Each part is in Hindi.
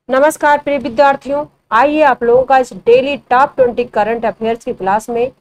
नमस्कार प्रिय विद्यार्थियों, आइए आप लोगों का इस डेली टॉप 20 करंट अफेयर्स की क्लास में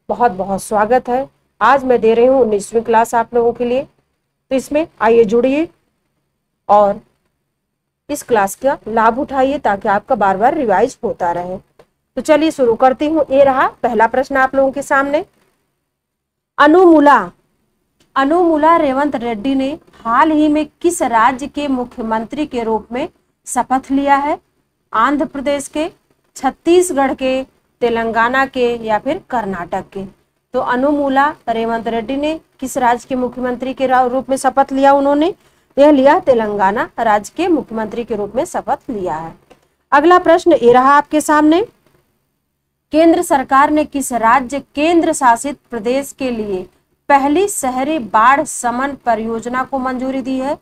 बहुत बहुत स्वागत है। आज मैं दे रही हूँ 19वीं क्लास आप लोगों के लिए। तो इसमें आइए जुड़िए और इस क्लास का लाभ उठाइए ताकि आपका बार बार रिवाइज होता रहे। तो चलिए शुरू करती हूँ। ये रहा पहला प्रश्न आप लोगों के सामने। अनुमुला रेवंत रेड्डी ने हाल ही में किस राज्य के मुख्यमंत्री के रूप में शपथ लिया है? आंध्र प्रदेश के, छत्तीसगढ़ के, तेलंगाना के या फिर कर्नाटक के? तो अनुमुला रेवंत रेड्डी ने किस राज्य के मुख्यमंत्री के रूप में शपथ लिया? उन्होंने यह लिया तेलंगाना राज्य के मुख्यमंत्री के रूप में शपथ लिया है। अगला प्रश्न ये रहा आपके सामने। केंद्र सरकार ने किस राज्य केंद्र शासित प्रदेश के लिए पहली शहरी बाढ़ शमन परियोजना को मंजूरी दी है?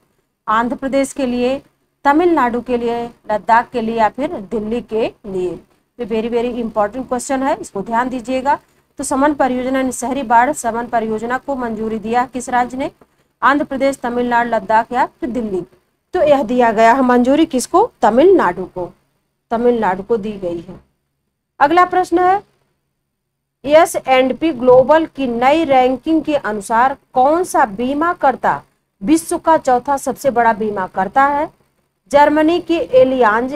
आंध्र प्रदेश के लिए, तमिलनाडु के लिए, लद्दाख के लिए या फिर दिल्ली के लिए? ये वेरी वेरी इंपॉर्टेंट क्वेश्चन है, इसको ध्यान दीजिएगा। तो शमन परियोजना, शहरी बाढ़ शमन परियोजना को मंजूरी दिया किस राज्य ने? आंध्र प्रदेश, तमिलनाडु, लद्दाख या फिर दिल्ली? तो यह दिया गया है मंजूरी किसको? तमिलनाडु को। तमिलनाडु को दी गई है। अगला प्रश्न है, S&P ग्लोबल की नई रैंकिंग के अनुसार कौन सा बीमा करता विश्व का चौथा सबसे बड़ा बीमा करता है? जर्मनी की एलियांज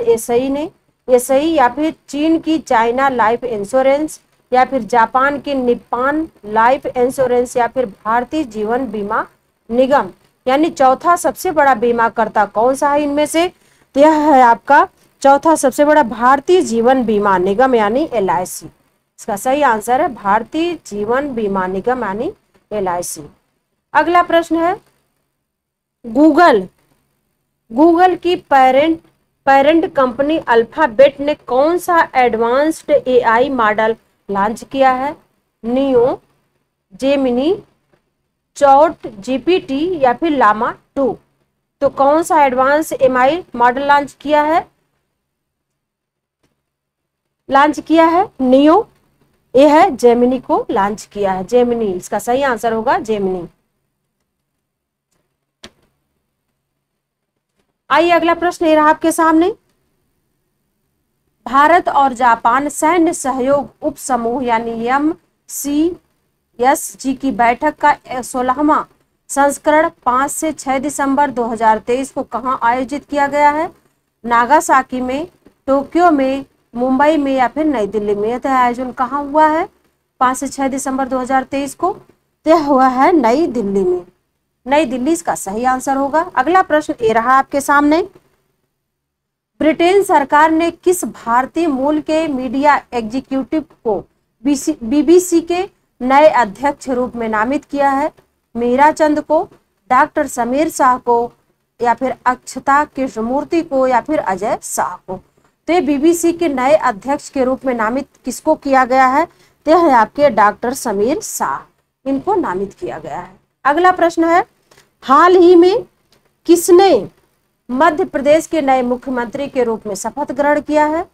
एसई या फिर चीन की चाइना लाइफ इंश्योरेंस या फिर जापान की निप्पॉन लाइफ इंश्योरेंस या फिर भारतीय जीवन बीमा निगम? यानी चौथा सबसे बड़ा बीमा करता कौन सा है इनमें से? तो यह है आपका चौथा सबसे बड़ा भारतीय जीवन बीमा निगम यानी LIC। इसका सही आंसर है भारतीय जीवन बीमा निगम यानी LIC। अगला प्रश्न है, गूगल की पेरेंट कंपनी अल्फाबेट ने कौन सा एडवांस्ड AI मॉडल लॉन्च किया है? नियो, जेमिनी, चैट GPT या फिर लामा 2? तो कौन सा एडवांस AI मॉडल लॉन्च किया है? नियो। ये है जेमिनी को लॉन्च किया है, जेमिनी। इसका सही आंसर होगा जेमिनी। आइए अगला प्रश्न ये रहा आपके सामने। भारत और जापान सैन्य सहयोग उप समूह यानी MCSG की बैठक का 16वां संस्करण 5 से 6 दिसंबर 2023 को कहां आयोजित किया गया है? नागासाकी में, टोक्यो में, मुंबई में या फिर नई दिल्ली में? यह आयोजन कहाँ हुआ है 5 से 6 दिसंबर 2023 को? यह हुआ है नई दिल्ली में। नई दिल्ली इसका सही आंसर होगा। अगला प्रश्न ये रहा आपके सामने। ब्रिटेन सरकार ने किस भारतीय मूल के मीडिया एग्जीक्यूटिव को BBC के नए अध्यक्ष रूप में नामित किया है? मीरा चंद को, डॉक्टर समीर शाह को या फिर अक्षता कृष्णमूर्ति को या फिर अजय शाह को? तो BBC के नए अध्यक्ष के रूप में नामित किसको किया गया है? तो है आपके डॉक्टर समीर शाह, इनको नामित किया गया है। अगला प्रश्न है, हाल ही में किसने मध्य प्रदेश के नए मुख्यमंत्री के रूप में शपथ ग्रहण किया है?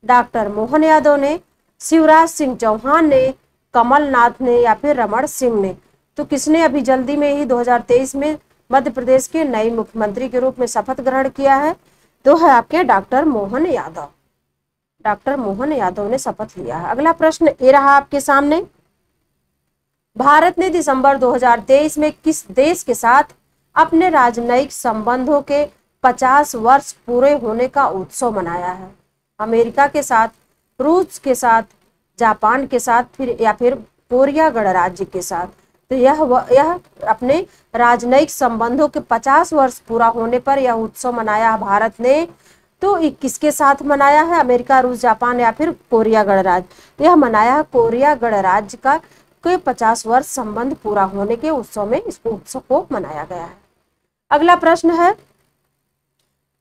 डॉक्टर मोहन यादव ने, शिवराज सिंह चौहान ने, कमलनाथ ने या फिर रमन सिंह ने? तो किसने अभी जल्दी में ही 2023 में मध्य प्रदेश के नए मुख्यमंत्री के रूप में शपथ ग्रहण किया है? तो है आपके डॉक्टर मोहन यादव। डॉक्टर मोहन यादव ने शपथ लिया है। अगला प्रश्न ये रहा आपके सामने। भारत ने दिसंबर 2023 में किस देश के साथ अपने राजनयिक संबंधों के 50 वर्ष पूरे होने का उत्सव मनाया है? अमेरिका के साथ, रूस के साथ, जापान के साथ फिर या फिर कोरिया गणराज्य के साथ? तो यह अपने राजनयिक संबंधों के 50 वर्ष पूरा होने पर यह उत्सव मनाया भारत ने। तो किसके साथ मनाया है? अमेरिका, रूस, जापान या फिर कोरिया गणराज्य? यह मनाया है कोरिया गणराज्य का कोई 50 वर्ष संबंध पूरा होने के उत्सव में इस उत्सव को मनाया गया है। अगला प्रश्न है,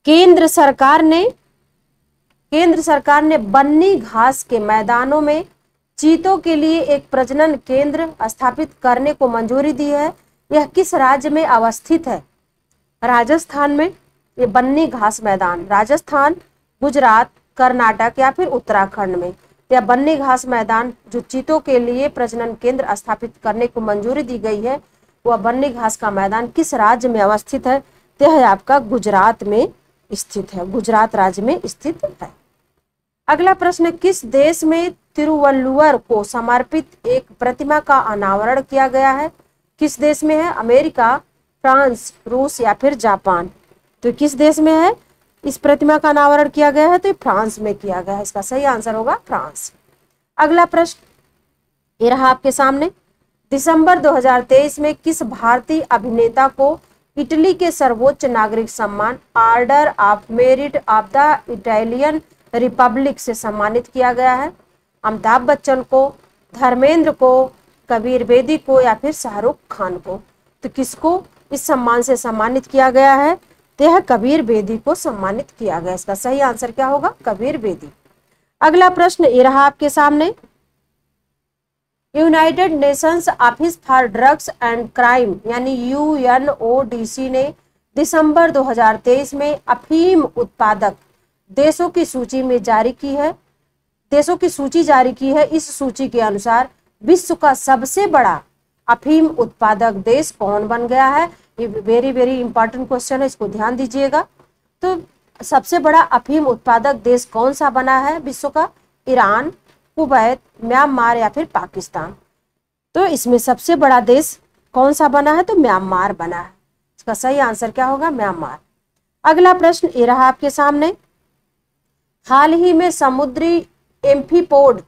केंद्र सरकार ने बन्नी घास के मैदानों में चीतों के लिए एक प्रजनन केंद्र स्थापित करने को मंजूरी दी है। यह किस राज्य में अवस्थित है? राजस्थान में। ये बन्नी घास मैदान राजस्थान, गुजरात, कर्नाटक या फिर उत्तराखंड में? यह बन्नी घास मैदान जो चीतों के लिए प्रजनन केंद्र स्थापित करने को मंजूरी दी गई है, वह बन्नी घास का मैदान किस राज्य में अवस्थित है? तो है आपका गुजरात में स्थित है, गुजरात राज्य में स्थित है। अगला प्रश्न, किस देश में तिरुवल्लुवर को समर्पित एक प्रतिमा का अनावरण किया गया है? किस देश में है? अमेरिका, फ्रांस, रूस या फिर जापान? तो किस देश में है इस प्रतिमा का अनावरण किया गया है? तो फ्रांस में किया गया है। इसका सही आंसर होगा फ्रांस। अगला प्रश्न ये रहा आपके सामने, दिसंबर 2023 में किस भारतीय अभिनेता को इटली के सर्वोच्च नागरिक सम्मान order of merit of the Italian Republic से सम्मानित किया गया है? अमिताभ बच्चन को, धर्मेंद्र को, कबीर बेदी को या फिर शाहरुख खान को? तो किसको इस सम्मान से सम्मानित किया गया है? तो यह कबीर बेदी को सम्मानित किया गया। इसका सही आंसर क्या होगा? कबीर बेदी। अगला प्रश्न ये रहा आपके सामने, United Nations office for drugs and crime यानी UNODC ने दिसंबर 2023 में अफीम उत्पादक देशों की सूची में जारी की है, देशों की सूची जारी की है। इस सूची के अनुसार विश्व का सबसे बड़ा अफीम उत्पादक देश कौन बन गया है? ये वेरी वेरी इंपॉर्टेंट क्वेश्चन है, इसको ध्यान दीजिएगा। तो सबसे बड़ा अफीम उत्पादक देश कौन सा बना है विश्व का? ईरान, कुवैत, म्यांमार या फिर पाकिस्तान? तो इसमें सबसे बड़ा देश कौन सा बना है? तो म्यांमार बना है। इसका सही आंसर क्या होगा? म्यांमार। अगला प्रश्न ये रहा आपके सामने, हाल ही में समुद्री एम्फीपोड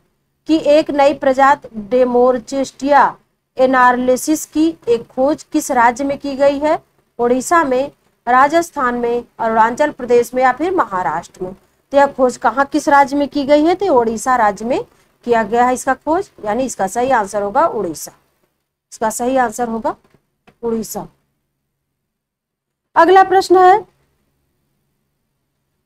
की एक नई प्रजाति डेमोरचेस्टिया एनालिसिस की एक खोज किस राज्य में की गई है? ओडिशा में, राजस्थान में, अरुणाचल प्रदेश में या फिर महाराष्ट्र में? तो यह खोज कहाँ किस राज्य में की गई है? तो ओडिशा राज्य में किया गया है इसका खोज, यानी इसका सही आंसर होगा उड़ीसा। इसका सही आंसर होगा उड़ीसा। अगला प्रश्न है,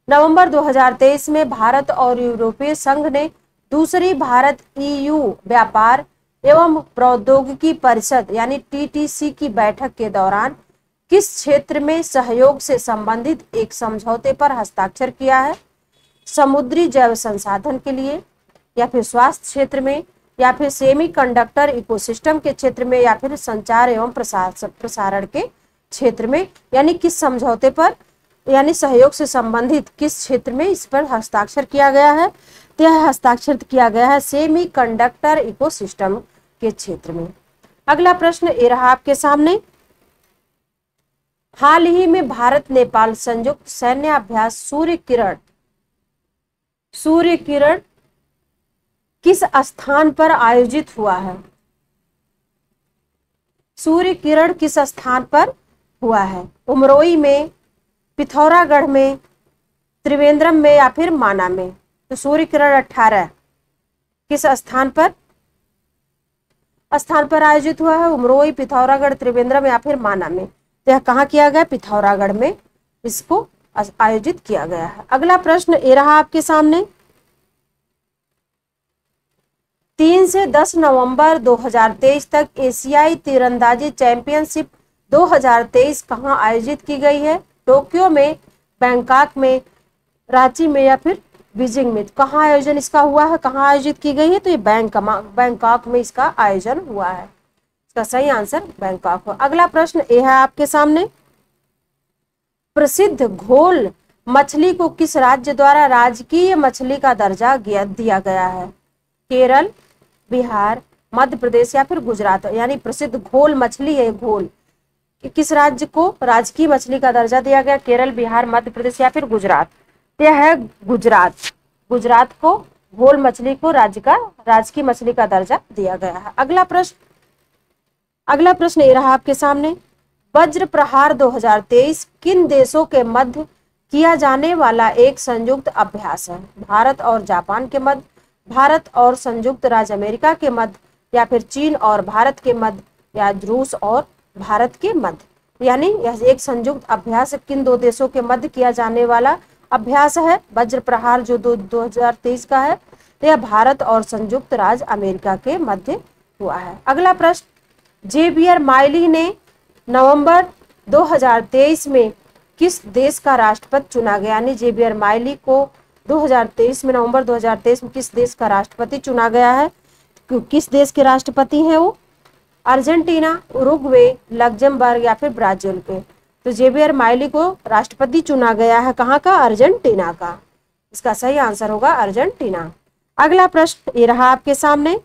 नवंबर 2023 में भारत और यूरोपीय संघ ने दूसरी भारत EU व्यापार एवं प्रौद्योगिकी परिषद यानी TTC की बैठक के दौरान किस क्षेत्र में सहयोग से संबंधित एक समझौते पर हस्ताक्षर किया है? समुद्री जैव संसाधन के लिए या फिर स्वास्थ्य क्षेत्र में या फिर सेमीकंडक्टर इकोसिस्टम के क्षेत्र में या फिर संचार एवं प्रसारण के क्षेत्र में? यानी किस समझौते पर यानी सहयोग से संबंधित किस क्षेत्र में इस पर हस्ताक्षर किया गया है? तो यह हस्ताक्षर किया गया है सेमीकंडक्टर इकोसिस्टम के क्षेत्र में। अगला प्रश्न ये रहा आपके सामने, हाल ही में भारत नेपाल संयुक्त सैन्य अभ्यास सूर्य किरण किस स्थान पर आयोजित हुआ है? सूर्य किरण किस स्थान पर हुआ है? उमरोई में, पिथौरागढ़ में, त्रिवेंद्रम में या फिर माना में? तो सूर्य किरण 18 किस स्थान पर आयोजित हुआ है? उमरोई, पिथौरागढ़, त्रिवेंद्रम या फिर माना में? तो यह कहाँ किया गया? पिथौरागढ़ में इसको आयोजित किया गया है। अगला प्रश्न ये रहा आपके सामने, 3 से 10 नवंबर 2023 तक एशियाई तीरंदाजी चैंपियनशिप 2023 कहाँ आयोजित की गई है? टोक्यो में, बैंकॉक में, रांची में या फिर बीजिंग में? कहाँ आयोजन इसका हुआ है? कहाँ आयोजित की गई है? तो ये बैंकॉक में इसका आयोजन हुआ है। इसका सही आंसर बैंकॉक हो। अगला प्रश्न ये है आपके सामने, प्रसिद्ध घोल मछली को किस राज्य द्वारा राजकीय मछली का दर्जा दिया गया है? केरल, बिहार, मध्य प्रदेश या फिर गुजरात? यानी प्रसिद्ध घोल मछली है, घोल किस राज्य को राजकीय मछली का दर्जा दिया गया? केरल, बिहार, मध्य प्रदेश या फिर गुजरात? यह है गुजरात। गुजरात को घोल मछली को राजकीय मछली का दर्जा दिया गया है। अगला प्रश्न ये रहा आपके सामने, वज्र प्रहार 2023 किन देशों के मध्य किया जाने वाला एक संयुक्त अभ्यास है? भारत और जापान के मध्य, भारत और संयुक्त राज्य अमेरिका के मध्य या फिर चीन और भारत के मध्य या रूस और भारत के मध्य? यानी यह एक संयुक्त अभ्यास किन दो देशों के मध्य किया जाने वाला अभ्यास है? वज्र प्रहार जो 2023 का है, तो यह भारत और संयुक्त राज्य अमेरिका के मध्य हुआ है। अगला प्रश्न, जेवियर माइली ने नवंबर 2023 में किस देश का राष्ट्रपति चुना गया? यानी जेवियर माइली को 2023 में नवंबर 2023 में किस देश का राष्ट्रपति चुना गया है? किस देश के राष्ट्रपति हैं वो? अर्जेंटीना, उरुग्वे, लग्जमबर्ग या फिर ब्राजील के? तो जेवियर माइली को राष्ट्रपति चुना गया है कहाँ का? अर्जेंटीना का। इसका सही आंसर होगा अर्जेंटीना। अगला प्रश्न ये रहा आपके सामने।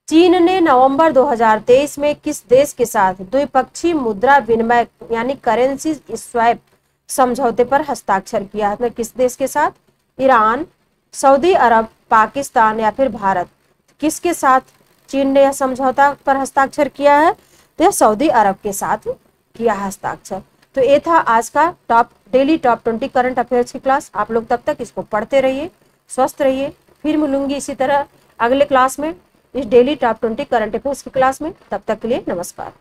चीन ने नवंबर 2023 में किस देश के साथ द्विपक्षीय मुद्रा विनिमय यानी करेंसी स्वैप समझौते पर हस्ताक्षर किया है? किस देश के साथ? ईरान, सऊदी अरब, पाकिस्तान या फिर भारत? किसके साथ चीन ने यह समझौता पर हस्ताक्षर किया है? तो यह सऊदी अरब के साथ किया हस्ताक्षर। तो ये था आज का डेली टॉप 20 करंट अफेयर्स की क्लास। आप लोग तब तक इसको पढ़ते रहिए, स्वस्थ रहिए। फिर मिलूंगी इसी तरह अगले क्लास में, इस डेली टॉप 20 करंट अफेयर्स की क्लास में। तब तक के लिए नमस्कार।